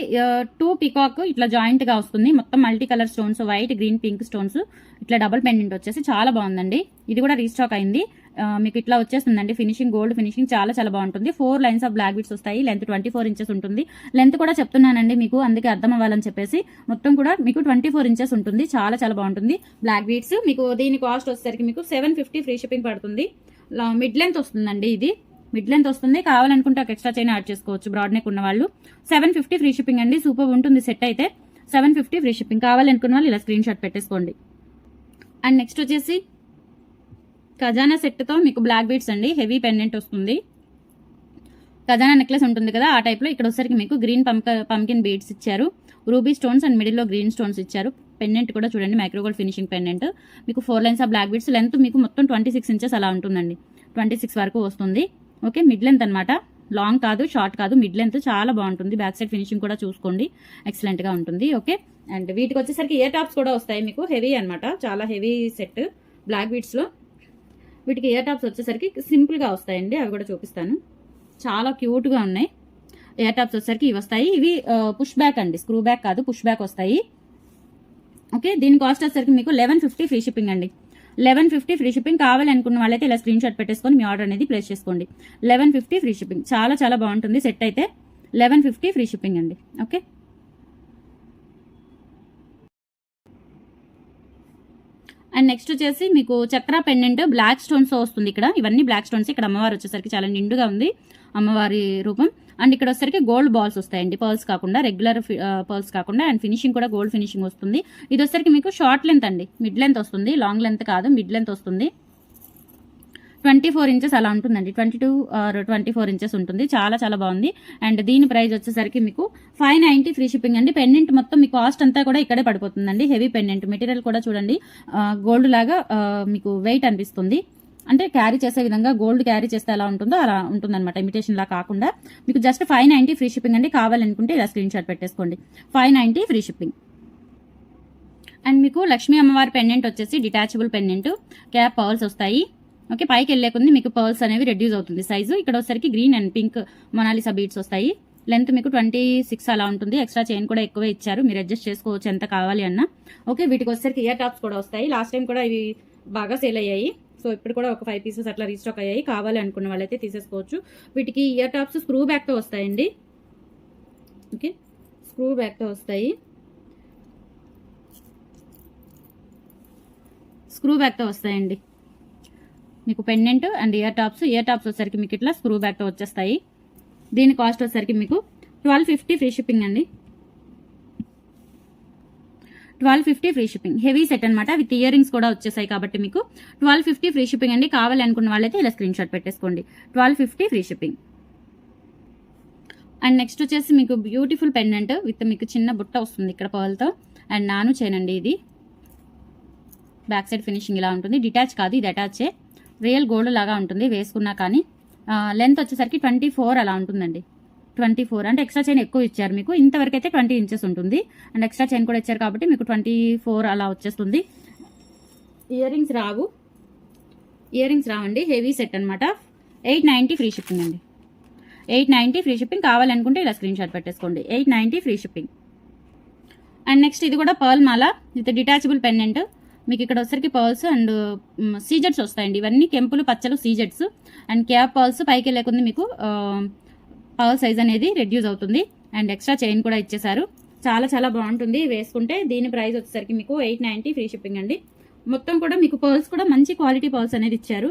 2 పికాక్ ఇట్లా జాయింట్ గా వస్తుంది. మొత్తం multi colour stones, white, green, pink stones. ఇట్లా డబుల్ పెండెంట్ వచ్చేసి చాలా బాగుందండి. ఇది కూడా రీస్టాక్ అయింది. మీకు ఇట్లా వచ్చేస్తుందండి ఫినిషింగ్. గోల్డ్ ఫినిషింగ్ చాలా చాలా బాగుంటుంది. 4 లైన్స్ ఆఫ్ బ్లాక్ బీడ్స్ వస్తాయి. లెంత్ 24 ఇంచెస్ ఉంటుంది. లెంత్ కూడా చెప్తున్నానండి మీకు, అందుకే అర్థం అవ్వాలని చెప్పేసి. మొత్తం కూడా మీకు 24 ఇంచెస్ ఉంటుంది. చాలా చాలా బాగుంటుంది బ్లాక్ బీడ్స్. మీకు దీని కాస్ట్ వచ్చేసరికి మీకు 750 ఫ్రీ షిప్పింగ్ పడుతుంది. మిడ్ లెంత్ వస్తుందండి. ఇది మిడ్ లెంత్ వస్తుంది. కావాలనుకుంటే ఒక ఎక్స్ట్రా చైన్ యాడ్ చేసుకోవచ్చు బ్రాడ్ నెక్ ఉన్న వాళ్ళు. 750 ఫ్రీ షిప్పింగ్ అండి. సూపర్ ఉంటుంది సెట్ అయితే. 750 ఫ్రీ షిప్పింగ్. కావాలనుకున్న వాళ్ళు ఇలా స్క్రీన్ షాట్ పెట్టేసుకోండి. అండ్ నెక్స్ట్ వచ్చేసి ఖజానా సెట్తో మీకు బ్లాక్ బీడ్స్ అండి. హెవీ పెండెంట్ వస్తుంది. ఖజానా నెక్లెస్ ఉంటుంది కదా, ఆ టైప్లో. ఇక్కడ వచ్చేసరికి మీకు గ్రీన్ పంకిన్ బీడ్స్ ఇచ్చారు. రూబీ స్టోన్స్ అండ్ మిడిల్లో గ్రీన్ స్టోన్స్ ఇచ్చారు. పెండెంట్ కూడా చూడండి, మైక్రోగోల్డ్ ఫినిషింగ్ పెండెంట్. మీకు 4 lines of black beads. Length మీకు మొత్తం 26 ఇంచెస్ అలా ఉంటుందండి. 26 వరకు వస్తుంది. ఓకే, మిడ్ లెంత్ అనమాట. లాంగ్ కాదు, షార్ట్ కాదు, మిడ్ లెంత్. చాలా బాగుంటుంది. బ్యాక్ సైడ్ ఫినిషింగ్ కూడా చూసుకోండి, ఎక్సలెంట్ గా ఉంటుంది. ఓకే, అండ్ వీటికి వచ్చేసరికి ఇయర్ టాప్స్ కూడా వస్తాయి మీకు. హెవీ అనమాట, చాలా హెవీ సెట్ బ్లాక్ బీడ్స్ లో. వీటికి ఇయర్ టాప్స్ వచ్చేసరికి సింపుల్ గా వస్తాయండి. అవి కూడా చూపిస్తాను. చాలా క్యూట్ గా ఉన్నాయి. ఇయర్ టాప్స్ వచ్చేసరికి ఇవి వస్తాయి. ఇవి పుష్ బ్యాక్ అండి, స్క్రూ బ్యాక్ కాదు, పుష్ బ్యాక్ వస్తాయి. ఓకే, దీని కాస్ట్ వచ్చేసరికి మీకు 1150 ఫ్రీ షిప్పింగ్ అండి. 1150 ఫ్రీ షిప్పింగ్. కావాలి అనుకున్న వాళ్ళైతే ఇలా స్క్రీన్ షాట్ పెట్టేసుకొని మీ ఆర్డర్ అనేది ప్లేస్ చేసుకోండి. 1150 ఫ్రీ షిప్పింగ్. చాలా చాలా బాగుంటుంది సెట్ అయితే. 1150 ఫ్రీ షిప్పింగ్ అండి. ఓకే, అండ్ నెక్స్ట్ వచ్చేసి మీకు చక్ర పెండెంట్ బ్లాక్ స్టోన్స్ వస్తుంది. ఇక్కడ ఇవన్నీ బ్లాక్ స్టోన్స్. ఇక్కడ అమ్మవారు వచ్చేసరికి చాలా నిండుగా ఉంది అమ్మవారి రూపం. అండ్ ఇక్కడ వచ్చేసరికి గోల్డ్ బాల్స్ వస్తాయండి, పర్ల్స్ కాకుండా, రెగ్యులర్ పర్ల్స్ కాకుండా. అండ్ ఫినిషింగ్ కూడా గోల్డ్ ఫినిషింగ్ వస్తుంది. ఇది వచ్చేసరికి మీకు షార్ట్ లెంత్ అండి, మిడ్ లెంత్ వస్తుంది. లాంగ్ లెంత్ కాదు, మిడ్ లెంత్ వస్తుంది. 24 ఇంచెస్ అలా ఉంటుందండి. 22 or 24 ఇంచెస్ ఉంటుంది. చాలా చాలా బాగుంది. అండ్ దీని ప్రైస్ వచ్చేసరికి మీకు 590 ఫ్రీ షిప్పింగ్ అండి. పెండెంట్ మొత్తం మీ కాస్ట్ అంతా కూడా ఇక్కడే పడిపోతుందండి. Heavy pendant. మెటీరియల్ కూడా చూడండి, గోల్డ్ లాగా మీకు వెయిట్ అనిపిస్తుంది. అంటే క్యారీ చేసే విధంగా, గోల్డ్ క్యారీ చేస్తే ఎలా ఉంటుందో అలా ఉంటుందన్నమాట. ఇమిటేషన్ లా కాకుండా మీకు జస్ట్ 590 ఫ్రీ షిప్పింగ్ అండి. కావాలనుకుంటే ఇలా స్క్రీన్ షాట్ పెట్టేసుకోండి. 590 ఫ్రీ షిప్పింగ్. అండ్ మీకు లక్ష్మీ అమ్మవారి పెండెంట్ వచ్చేసి డిటాచబుల్ పెండెంట్. క్యాప్ పర్ల్స్ వస్తాయి. ఓకే, పైకి వెళ్ళే కొద్ది మీకు పర్ల్స్ అనేవి రెడ్యూస్ అవుతుంది సైజు. ఇక్కడ వచ్చేసరికి green and pink Mona Lisa beads వస్తాయి. లెంత్ మీకు 26 అలా ఉంటుంది. ఎక్స్ట్రా చైన్ కూడా ఎక్కువే ఇచ్చారు, మీరు అడ్జస్ట్ చేసుకోవచ్చు ఎంత కావాలి అన్న. ఓకే, వీటికి వచ్చేసరికి ఇయర్ టాప్స్ కూడా వస్తాయి. లాస్ట్ టైం కూడా ఇవి బాగా సేల్ అయ్యాయి. సో ఇప్పుడు కూడా ఒక 5 పీసెస్ అట్లా రీస్టాక్ అయ్యాయి. కావాలి అనుకున్న వాళ్ళైతే తీసేసుకోవచ్చు. వీటికి ఇయర్ టాప్స్ స్క్రూ బ్యాక్తో వస్తాయండి. ఓకే, స్క్రూ బ్యాక్తో వస్తాయి. స్క్రూ బ్యాక్తో వస్తాయండి మీకు పెండెంట్ అండ్ ఇయర్ టాప్స్ వచ్చేసరికి మీకు ఇట్లా స్క్రూ బ్యాక్తో వచ్చేస్తాయి. దీని కాస్ట్ వచ్చేసరికి మీకు 1250 ఫ్రీ షిప్పింగ్ అండి. 1250 ఫ్రీ షిప్పింగ్. హెవీ సెట్ అనమాట, విత్ ఇయర్ రింగ్స్ కూడా వచ్చేసాయి కాబట్టి మీకు 1250 ఫ్రీ షిప్పింగ్ అండి. కావాలి అనుకున్న వాళ్ళైతే ఇలా స్క్రీన్ షాట్ పెట్టేసుకోండి. 1250 ఫ్రీ షిప్పింగ్. అండ్ నెక్స్ట్ వచ్చేసి మీకు బ్యూటిఫుల్ పెండెంట్ విత్ మీకు చిన్న బుట్ట వస్తుంది ఇక్కడ పర్ల్తో అండ్ నాను చైన్ అండి. ఇది బ్యాక్ సైడ్ ఫినిషింగ్ ఇలా ఉంటుంది. డిటాచ్ కాదు, ఇది అటాచే. రియల్ గోల్డ్ లాగా ఉంటుంది వేసుకున్నా కానీ. లెంత్ వచ్చేసరికి 24 అలా ఉంటుందండి. 24 అంటే ఎక్స్ట్రా చైన్ ఎక్కువ ఇచ్చారు మీకు. ఇంతవరకు అయితే 20 ఇంచెస్ ఉంటుంది అండ్ ఎక్స్ట్రా చైన్ కూడా ఇచ్చారు కాబట్టి మీకు 24 అలా వచ్చేస్తుంది. ఇయర్ రింగ్స్ రావండి. హెవీ సెట్ అనమాట. 890 ఫ్రీ షిప్పింగ్ అండి. 890 ఫ్రీ షిప్పింగ్. కావాలనుకుంటే ఇలా స్క్రీన్ షాట్ పెట్టేసుకోండి. 890 ఫ్రీ షిప్పింగ్. అండ్ నెక్స్ట్ ఇది కూడా pearl Mala with detachable pendant. మీకు ఇక్కడ వచ్చరికి పర్ల్స్ అండ్ సీజెట్స్ వస్తాయండి. ఇవన్నీ కెంపులు పచ్చలు సీజెట్స్ అండ్ క్యాప్ పర్ల్స్. పైకి లేకుండా మీకు పర్ల్ సైజ్ అనేది రెడ్యూస్ అవుతుంది అండ్ ఎక్స్ట్రా చైన్ కూడా ఇచ్చేసారు. చాలా చాలా బాగుంటుంది వేసుకుంటే. దీని ప్రైస్ వచ్చేసరికి మీకు 890 ఫ్రీ షిప్పింగ్ అండి. మొత్తం కూడా మీకు పర్ల్స్ కూడా మంచి క్వాలిటీ పర్ల్స్ అనేది ఇచ్చారు.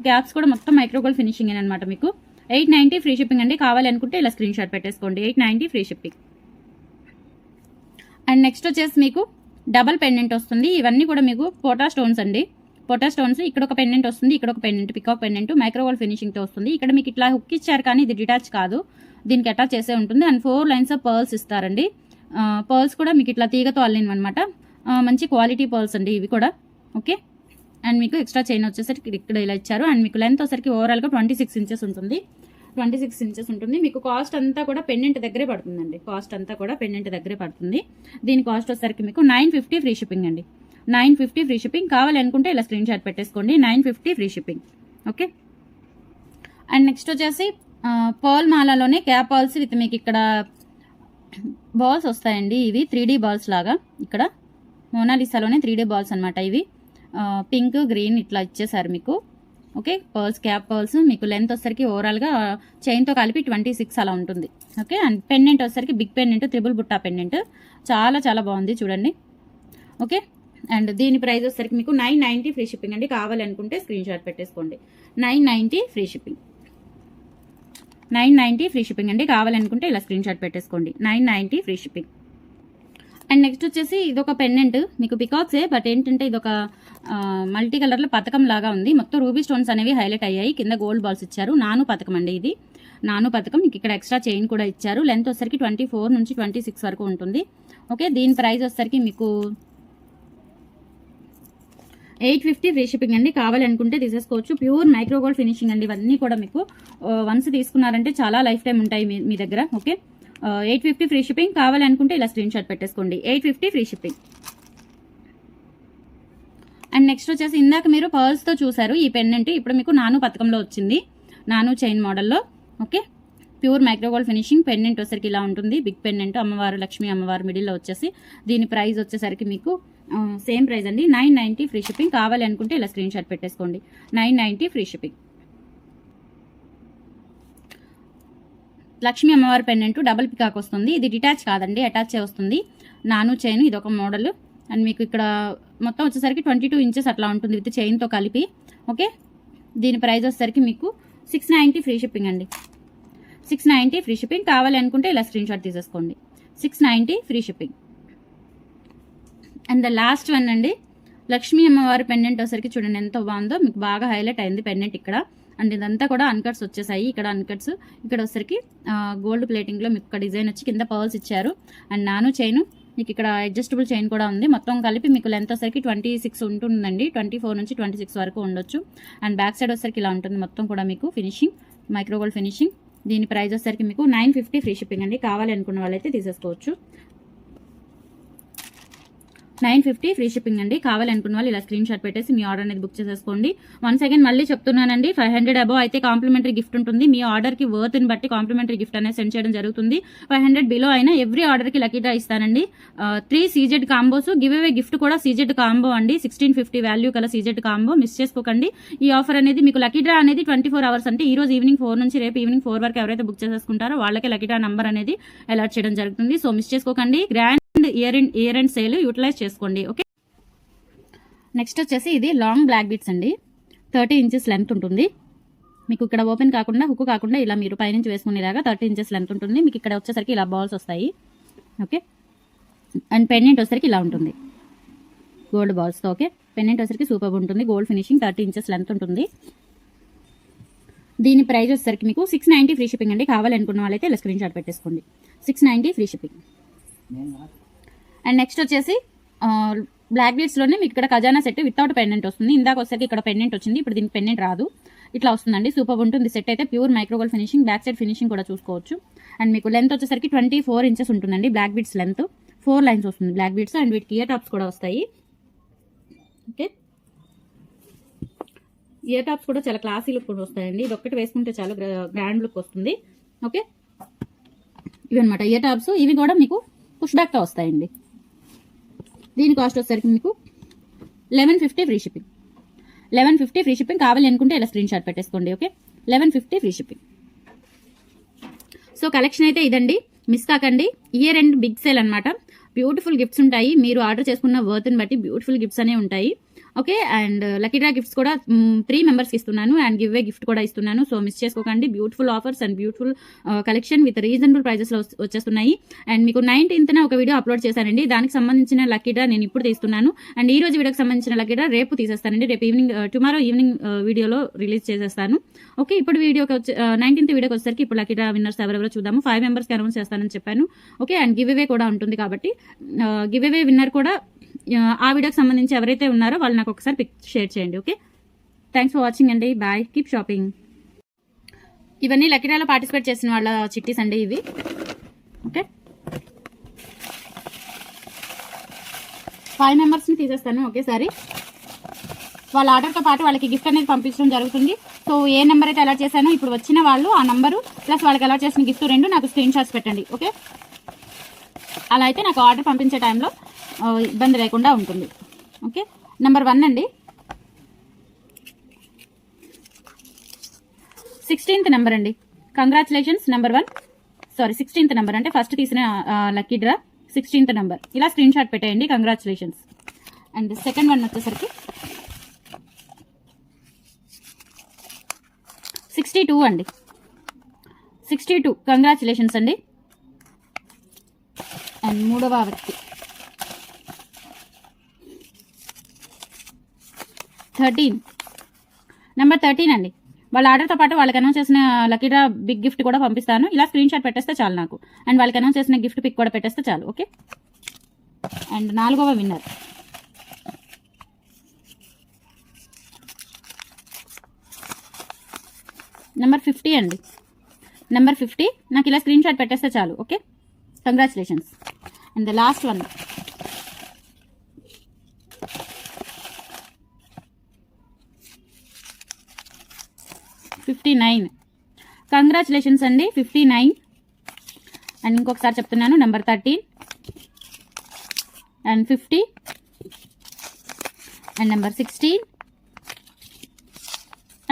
క్యాప్స్ కూడా మొత్తం మైక్రోగోల్డ్ ఫినిషింగ్ అనమాట. మీకు 890 ఫ్రీ షిప్పింగ్ అండి. కావాలి అనుకుంటే ఇలా స్క్రీన్ షాట్ పెట్టేసుకోండి. 890 ఫ్రీ షిప్పింగ్. అండ్ నెక్స్ట్ వచ్చేసి మీకు డబల్ పెండెంట్ వస్తుంది. ఇవన్నీ కూడా మీకు పోటా స్టోన్స్ అండి. పోటా స్టోన్స్. ఇక్కడ ఒక పెండెంట్ వస్తుంది, ఇక్కడ ఒక పెండెంట్, పికాక్ పెండెంట్ మైక్రోగోల్డ్ ఫినిషింగ్తో వస్తుంది. ఇక్కడ మీకు ఇట్లా హుక్ ఇచ్చారు కానీ ఇది డిటాచ్ కాదు, దీనికి అటాచ్ చేసే ఉంటుంది. అండ్ 4 లైన్స్ ఆఫ్ పర్ల్స్ ఇస్తారండి. పర్ల్స్ కూడా మీకు ఇట్లా తీగతో అల్లినవన్నమాట. మంచి క్వాలిటీ పర్ల్స్ అండి ఇవి కూడా. ఓకే, అండ్ మీకు ఎక్స్ట్రా చైన్ వచ్చేసరికి ఇక్కడ ఇలా ఇచ్చారు. అండ్ మీకు లెంత్ వచ్చేసరికి ఓవరాల్గా 26 ఇంచెస్ ఉంటుంది. 26 ఇంచెస్ ఉంటుంది. మీకు కాస్ట్ అంతా కూడా పెండెంట్ దగ్గరే పడుతుందండి. దీని కాస్ట్ వచ్చేసరికి మీకు 950 ఫ్రీ షిప్పింగ్ అండి. 950 ఫ్రీ షిప్పింగ్. కావాలి అనుకుంటే ఇలా స్క్రీన్ షాట్ పెట్టేసుకోండి. 950 free shipping. Okay, and next వచ్చేసి పర్ల్ మాలలోనే క్యాప్ పర్ల్స్ విత్ మీకు ఇక్కడ బాల్స్ వస్తాయండి. ఇవి 3D బాల్స్ లాగా. ఇక్కడ మోనాలిసాలోనే 3D బాల్స్ అనమాట. ఇవి పింక్ గ్రీన్ ఇట్లా ఇచ్చేసారు మీకు. Okay, pearls cap pearls. మీకు లెంత్ వచ్చేసరికి ఓవరాల్గా చైన్తో కలిపి 26 అలా ఉంటుంది. ఓకే, అండ్ పెండెంట్ వచ్చేసరికి big pendant, triple Butta pendant. చాలా చాలా బాగుంది చూడండి. ఓకే, అండ్ దీని ప్రైస్ వచ్చేసరికి మీకు 990 ఫ్రీ షిప్పింగ్ అండి. కావాలి అనుకుంటే స్క్రీన్ షాట్ పెట్టేసుకోండి. 990 ఫ్రీ షిప్పింగ్. 990 ఫ్రీ షిప్పింగ్ అండి. కావాలనుకుంటే ఇలా స్క్రీన్ షాట్ పెట్టేసుకోండి. 990 ఫ్రీ షిప్పింగ్. అండ్ నెక్స్ట్ వచ్చేసి ఇదొక పెండెంట్ మీకు పికాక్సే, బట్ ఏంటంటే ఇదొక మల్టీ కలర్లో పథకం లాగా ఉంది. మొత్తం రూబీ స్టోన్స్ అనేవి హైలైట్ అయ్యాయి. కింద గోల్డ్ బాల్స్ ఇచ్చారు. నాను పథకం అండి ఇది. నాను పథకం. మీకు ఇక్కడ ఎక్స్ట్రా చైన్ కూడా ఇచ్చారు. లెంత్ వచ్చేసరికి 24 నుంచి 26 వరకు ఉంటుంది. ఓకే, దీని ప్రైస్ వచ్చేసరికి మీకు 850 ఫ్రీ షిప్పింగ్ అండి. కావాలనుకుంటే తీసేసుకోవచ్చు. ప్యూర్ మైక్రోగోల్డ్ ఫినిషింగ్ అండి. ఇవన్నీ కూడా మీకు వన్స్ తీసుకున్నారంటే చాలా లైఫ్ టైం ఉంటాయి మీ దగ్గర. Okay, 850 free shipping. కావాలనుకుంటే ఇలా స్క్రీన్ షాట్ పెట్టేసుకోండి. 850 ఫ్రీ షిప్పింగ్. అండ్ నెక్స్ట్ వచ్చేసి ఇందాక మీరు పర్ల్స్తో చూసారు ఈ పెండెంట్. ఇప్పుడు మీకు నాను పథకంలో వచ్చింది, నాను చైన్ మోడల్లో. Okay, pure micro gold finishing pendant వచ్చేసరికి ఇలా ఉంటుంది. బిగ్ పెండెంట్, అమ్మవారు లక్ష్మీ అమ్మవారు మిడిల్లో వచ్చేసి. దీని ప్రైస్ వచ్చేసరికి మీకు సేమ్ ప్రైస్ అండి. 990 ఫ్రీ షిప్పింగ్. కావాలి అనుకుంటే ఇలా స్క్రీన్ షాట్ పెట్టేసుకోండి. 990 ఫ్రీ షిప్పింగ్. లక్ష్మీ అమ్మవారి పెండెంట్ డబుల్ పికాక్ వస్తుంది. ఇది డిటాచ్ కాదండి, అటాచ్ వస్తుంది. నాను చైన్ ఇది ఒక మోడల్. అండ్ మీకు ఇక్కడ మొత్తం వచ్చేసరికి 22 ఇంచెస్ అట్లా ఉంటుంది విత్ చైన్తో కలిపి. ఓకే, దీని ప్రైస్ వచ్చేసరికి మీకు 690 ఫ్రీ షిప్పింగ్ అండి. 690 ఫ్రీ షిప్పింగ్. కావాలి అనుకుంటే ఇలా స్క్రీన్ షాట్ తీసేసుకోండి. 690 free shipping. And the last one అండి, లక్ష్మీ అమ్మవారి పెండెంట్ వచ్చేసరికి చూడండి ఎంత బాగుందో. మీకు బాగా హైలైట్ అయింది పెండెంట్ ఇక్కడ. అండ్ ఇదంతా కూడా అన్కట్స్ వచ్చేసాయి. ఇక్కడ అన్కట్స్, ఇక్కడ వచ్చేసరికి గోల్డ్ ప్లేటింగ్లో మీకు ఒక డిజైన్ వచ్చి కింద పర్ల్స్ ఇచ్చారు. అండ్ నాను చైన్ మీకు ఇక్కడ అడ్జస్టబుల్ చైన్ కూడా ఉంది. మొత్తం కలిపి మీకు లెంత్ వచ్చేసరికి 26 ఉంటుందండి. 24 నుంచి 26 వరకు ఉండొచ్చు. అండ్ బ్యాక్ సైడ్ వచ్చేసరికి ఇలా ఉంటుంది మొత్తం కూడా మీకు ఫినిషింగ్, మైక్రోగోల్డ్ ఫినిషింగ్. దీని ప్రైస్ వచ్చేసరికి మీకు 950 ఫ్రీ షిప్పింగ్ అండి. కావాలి అనుకున్న వాళ్ళైతే తీసేసుకోవచ్చు. 950 ఫ్రీ షిప్పింగ్ అండి. కావాలనుకున్న వాళ్ళు ఇలా స్క్రీన్ షాట్ పెట్టేసి మీ ఆర్డర్ అనేది బుక్ చేసేసుకోండి. వన్స్ అగైన్ మళ్ళీ చెప్తున్నానండి, 500 అబౌవ్ అయితే కాంప్లిమెంటరీ గిఫ్ట్ ఉంటుంది. మీ ఆర్డర్కి వర్త్ని బట్టి కాంప్లిమెంటరీ గిఫ్ట్ అనేది సెండ్ చేయడం జరుగుతుంది. 500 బిలో అయినా ఎవ్రీ ఆర్డర్కి లక్కీ డ్రా ఇస్తానండి. 3 CZ combos, give away gift కూడా సీజెడ్ కాంబో అండి. 1650 వాల్యూ కల సీజెడ్ కాంబో మిస్ చేసుకోకండి. ఈ ఆఫర్ అనేది మీకు లక్కీ డ్రా అనేది 24 అవర్స్ అంటే ఈ రోజు ఈవినింగ్ 4 నుంచి రేపు ఈవినింగ్ 4 వరకు ఎవరైతే బుక్ చేసేసుకుంటారో వాళ్ళకి లక్కీ డ్రా నంబర్ అనేది అలాట్ చేయడం జరుగుతుంది. సో మిస్ చేసుకోకండి. Grand year end sale utilise చేసుకోండి. ఓకే, నెక్స్ట్ వచ్చేసి ఇది లాంగ్ బ్లాక్ బీట్స్ అండి. 30 ఇంచెస్ లెంత్ ఉంటుంది. మీకు ఇక్కడ ఓపెన్ కాకుండా హుక్ కాకుండా ఇలా మీరు పైనుంచి వేసుకునేలాగా 30 ఇంచెస్ లెంత్ ఉంటుంది. మీకు ఇక్కడ వచ్చేసరికి ఇలా బాల్స్ వస్తాయి. ఓకే, అండ్ పెండెంట్ వచ్చేసరికి ఇలా ఉంటుంది గోల్డ్ బాల్స్తో. ఓకే, పెండెంట్ వచ్చేసరికి సూపర్ ఉంటుంది. గోల్డ్ ఫినిషింగ్, 30 ఇంచెస్ లెంత్ ఉంటుంది. దీని ప్రైస్ వచ్చేసరికి మీకు 690 ఫ్రీ షిప్పింగ్ అండి. కావాలనుకున్న వాళ్ళైతే ఇలా స్క్రీన్ షాట్ పెట్టేసుకోండి. 690 ఫ్రీ షిప్పింగ్. అండ్ నెక్స్ట్ వచ్చేసి బ్లాక్ బీడ్స్లోనే మీకు ఇక్కడ ఖజానా సెట్ వితౌట్ పెండెంట్ వస్తుంది. ఇందాక వచ్చేసరికి ఇక్కడ పెండెంట్ వచ్చింది, ఇప్పుడు దీనికి పెండెంట్ రాదు. ఇట్లా వస్తుందండి. సూపర్ ఉంటుంది సెట్ అయితే. Pure micro gold finishing, back side finishing కూడా చూసుకోవచ్చు. అండ్ మీకు లెంత్ వచ్చేసరికి 24 ఇంచెస్ ఉంటుందండి. బ్లాక్ బీడ్స్ లెంత్ 4 లైన్స్ వస్తుంది బ్లాక్ బీడ్స్. అండ్ వీటికి ఇయర్ టాప్స్ కూడా వస్తాయి. ఓకే, ఇయర్ టాప్స్ కూడా చాలా క్లాసీ లుక్ కూడా వస్తాయండి. ఇది ఒక్కటి వేసుకుంటే చాలా గ్రాండ్ లుక్ వస్తుంది. ఓకే, ఇవి అనమాట ఇయర్ టాప్స్. ఇవి కూడా మీకు పుష్ బ్యాక్తో వస్తాయండి. దీని కాస్ట్ వచ్చేసరికి మీకు 1150 ఫ్రీ షిప్పింగ్. 1150 free shipping. కావాలి అనుకుంటే ఇలా స్క్రీన్ షాట్ పెట్టేసుకోండి. Okay, 1150 free shipping. So collection అయితే ఇదండి, మిస్ కాకండి. ఇయర్ అండ్ బిగ్ సేల్ అనమాట. బ్యూటిఫుల్ గిఫ్ట్స్ ఉంటాయి. మీరు ఆర్డర్ చేసుకున్న వర్త్ని బట్టి బ్యూటిఫుల్ గిఫ్ట్స్ అనేవి ఉంటాయి. Okay, and lucky draw gifts కూడా 3 మెంబర్స్కి ఇస్తున్నాను. అండ్ గివ్ అవే గిఫ్ట్ కూడా ఇస్తున్నాను. సో మిస్ చేసుకోకండి. Beautiful offers and beautiful collection with reasonable ప్రైజెస్లో వచ్చేస్తున్నాయి. అండ్ మీకు 19th ఒక వీడియో అప్లోడ్ చేశానండి. దానికి సంబంధించిన లక్కీ డ్రా నేను ఇప్పుడు తీస్తున్నాను. అండ్ ఈ రోజు వీడియోకి సంబంధించిన లక్కీ డ్రా రేపు తీసేస్తానండి. రేపు ఈవినింగ్, టుమారో ఈవినింగ్ వీడియోలో రిలీజ్ చేసేస్తాను. ఓకే, ఇప్పుడు వీడియోకి 19th వీడియోకి వచ్చేసరికి ఇప్పుడు లక్కీ డ్రా విన్నర్స్ ఎవరెవరో చూద్దాము. 5 మెంబర్స్కి అనౌన్స్ చేస్తానని చెప్పాను. ఓకే, అండ్ గివ్ అవే కూడా ఉంటుంది కాబట్టి గివ్ అవే విన్నర్ కూడా ఆ వీడియోకి సంబంధించి ఎవరైతే ఉన్నారో వాళ్ళు నాకు ఒకసారి పిక్ షేర్ చేయండి. ఓకే, థ్యాంక్స్ ఫర్ వాచింగ్ అండి. Bye, keep shopping. ఇవన్నీ లక్కీ డ్రాలో పార్టిసిపేట్ చేసిన వాళ్ళ చిట్టీస్ అండి ఇవి. ఓకే, 5 మెంబర్స్ని తీసేస్తాను ఒకేసారి. వాళ్ళ ఆర్డర్తో పాటు వాళ్ళకి గిఫ్ట్ అనేది పంపించడం జరుగుతుంది. సో ఏ నెంబర్ అయితే అలాట్ చేశానో ఇప్పుడు వచ్చిన వాళ్ళు ఆ నంబరు ప్లస్ వాళ్ళకి అలాట్ చేసిన గిఫ్ట్ 2 నాకు స్క్రీన్ షాట్స్ పెట్టండి. ఓకే, అలా అయితే నాకు ఆర్డర్ పంపించే టైంలో ఇబ్బంది లేకుండా ఉంటుంది. ఓకే, నెంబర్ 1 అండి, 16th నెంబర్ అండి. Congratulations number 1. Sorry, 16th number అంటే ఫస్ట్ తీసిన లక్కీ డ్రా 16th నెంబర్. ఇలా స్క్రీన్ షాట్ పెట్టేయండి. కంగ్రాచులేషన్స్. అండ్ సెకండ్ వన్ వచ్చేసరికి 62 అండి. 62 కంగ్రాచులేషన్స్ అండి. అండ్ మూడవ వ్యక్తి 13 నెంబర్ 13 అండి. వాళ్ళ ఆర్డర్తో పాటు వాళ్ళకి అనౌన్స్ చేసిన లక్కీ డ్రా బిగ్ గిఫ్ట్ కూడా పంపిస్తాను. ఇలా స్క్రీన్ షాట్ పెట్టేస్తే చాలు నాకు. అండ్ వాళ్ళకి అనౌన్స్ చేసిన గిఫ్ట్ పిక్ కూడా పెట్టేస్తే చాలు. ఓకే, అండ్ 4వ విన్నర్ నెంబర్ 50 అండి. నెంబర్ 50 నాకు ఇలా స్క్రీన్ షాట్ పెట్టేస్తే చాలు. Okay, congratulations. And the last one 59. Congratulations అండి 59. అండ్ ఇంకొకసారి చెప్తున్నాను, number 13 and 50 and number 16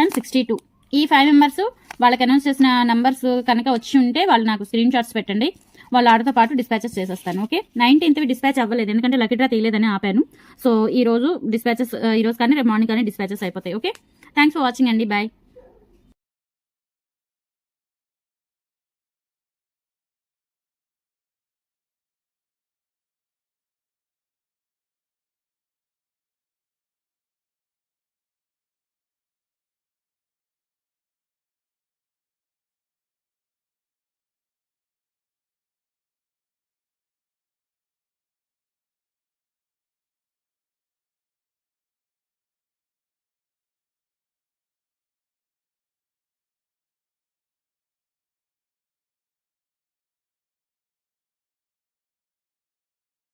and 62. ఈ 5 మెంబర్స్ వాళ్ళకి అనౌన్స్ చేసిన నెంబర్స్ కనుక వచ్చి ఉంటే వాళ్ళు నాకు స్క్రీన్ షాట్స్ పెట్టండి. వాళ్ళ ఆర్డర్తో పాటు డిస్పాచెస్ చేసేస్తాను. ఓకే, 19th డిస్పాచ్ అవ్వలేదు ఎందుకంటే లక్కీ డ్రా తీయలేదని ఆపాను. సో ఈ రోజు డిస్పాచెస్, ఈ రోజు కానీ రేపు మార్నింగ్ కానీ డిస్పాచెస్ అయిపోతాయి. ఓకే, థ్యాంక్స్ ఫర్ వాచింగ్ అండి. బాయ్.